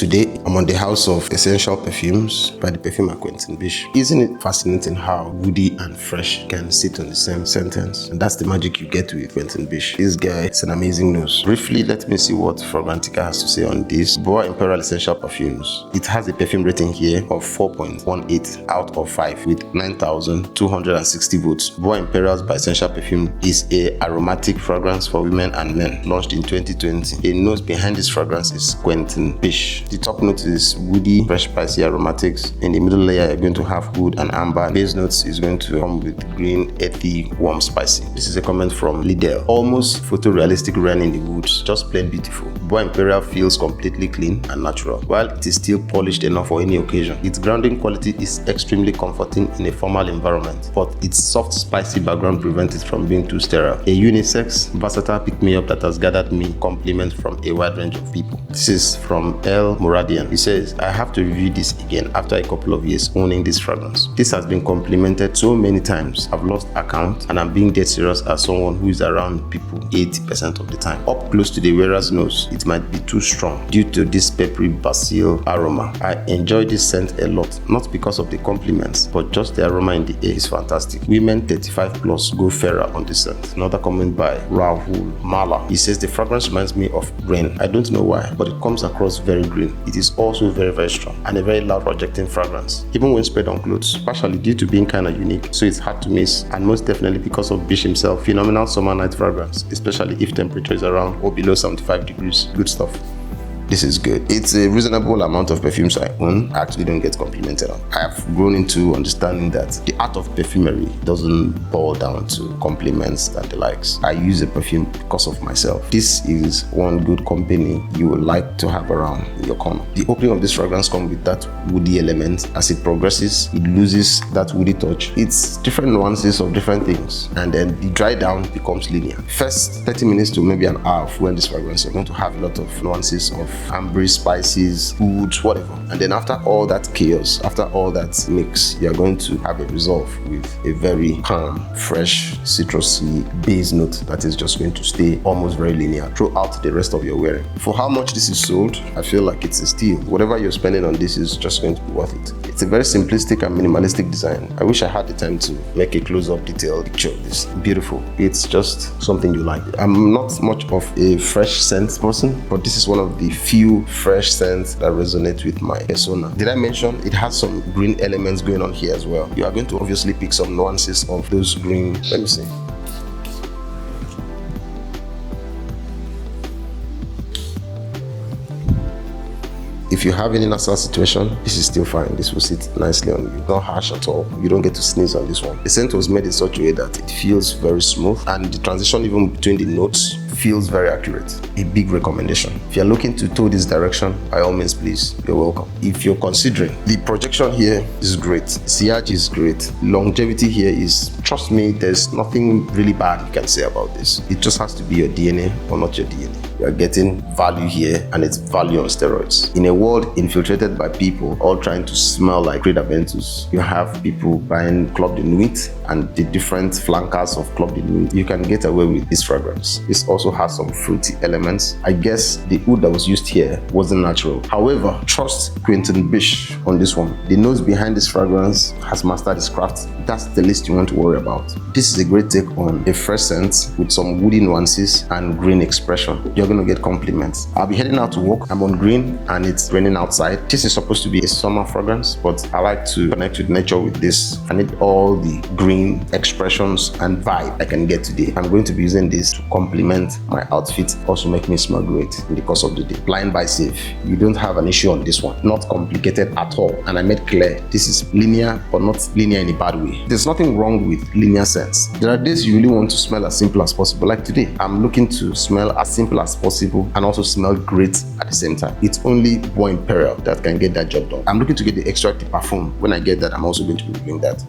Today, I'm on the house of Essential Perfumes by the perfumer Quentin Bish. Isn't it fascinating how woody and fresh can sit on the same sentence? And that's the magic you get with Quentin Bish. This guy is an amazing nose. Briefly, let me see what Fragrantica has to say on this. BOIS Imperial Essential Perfumes. It has a perfume rating here of 4.18 out of 5 with 9,260 votes. BOIS Imperial by Essential Perfume is a aromatic fragrance for women and men, launched in 2020. The nose behind this fragrance is Quentin Bish. The top note is woody, fresh, spicy aromatics. In the middle layer, you're going to have wood and amber. Base notes is going to come with green, earthy, warm, spicy. This is a comment from Lidl. Almost photorealistic rain in the woods, just plain beautiful. BOIS Imperial feels completely clean and natural, while it is still polished enough for any occasion. Its grounding quality is extremely comforting in a formal environment, but its soft, spicy background prevents it from being too sterile. A unisex, versatile pick-me-up that has gathered me compliments from a wide range of people. This is from El Muradian. He says, I have to review this again after a couple of years owning this fragrance. This has been complimented so many times, I've lost account, and I'm being dead serious as someone who is around people 80% of the time. Up close to the wearer's nose, it might be too strong due to this peppery basil aroma. I enjoy this scent a lot, not because of the compliments, but just the aroma in the air is fantastic. Women 35 plus go fairer on this scent. Another comment by Rahul Mala. He says the fragrance reminds me of rain. I don't know why, but it comes across very green. It is also very strong and a very loud projecting fragrance, even when sprayed on clothes, partially due to being kind of unique, so it's hard to miss, and most definitely because of Bish himself. Phenomenal summer night fragrance, especially if temperature is around or below 75 degrees. Good stuff. This is good. It's a reasonable amount of perfumes I own. I actually don't get complimented on. I have grown into understanding that the art of perfumery doesn't boil down to compliments and the likes. I use a perfume because of myself. This is one good company you would like to have around in your corner. The opening of this fragrance comes with that woody element. As it progresses, it loses that woody touch. It's different nuances of different things, and then the dry down becomes linear. First 30 minutes to maybe an hour of wearing this fragrance, you're going to have a lot of nuances of ambery, spices, woods, whatever. And then after all that chaos, after all that mix, you're going to have a resolve with a very calm, fresh, citrusy base note that is just going to stay almost very linear throughout the rest of your wearing. For how much this is sold, I feel like it's a steal. Whatever you're spending on this is just going to be worth it. It's a very simplistic and minimalistic design. I wish I had the time to make a close-up detailed picture of this. Beautiful. It's just something you like. I'm not much of a fresh scent person, but this is one of the few fresh scents that resonate with my persona. Did I mention it has some green elements going on here as well? You are going to obviously pick some nuances of those green. Let me see. If you have any nasal situation, this is still fine. This will sit nicely on you. Not harsh at all. You don't get to sneeze on this one. The scent was made in such a way that it feels very smooth, and the transition even between the notes feels very accurate. A big recommendation. If you're looking to toe this direction, by all means, please, you're welcome. If you're considering, the projection here is great. Silage is great. Longevity here is, trust me, there's nothing really bad you can say about this. It just has to be your DNA or not your DNA. You're getting value here, and it's value on steroids. In a world infiltrated by people all trying to smell like Creed Aventus, you have people buying Club de Nuit and the different flankers of Club de Nuit. You can get away with this fragrance. This also has some fruity elements. I guess the wood that was used here wasn't natural. However, trust Quentin Bish on this one. The nose behind this fragrance has mastered his craft. That's the least you want to worry about. This is a great take on a fresh scent with some woody nuances and green expression. You're going to get compliments. I'll be heading out to work. I'm on green and it's raining outside. This is supposed to be a summer fragrance, but I like to connect with nature with this. I need all the green expressions and vibe I can get today. I'm going to be using this to complement my outfit, also make me smell great in the course of the day. Blind buy safe. You don't have an issue on this one. Not complicated at all. And I made clear this is linear, but not linear in a bad way. There's nothing wrong with linear scents. There are days you really want to smell as simple as possible. Like today, I'm looking to smell as simple as possible and also smell great at the same time. It's only BOIS Imperial that can get that job done. I'm looking to get the extract parfum. When I get that, I'm also going to be doing that.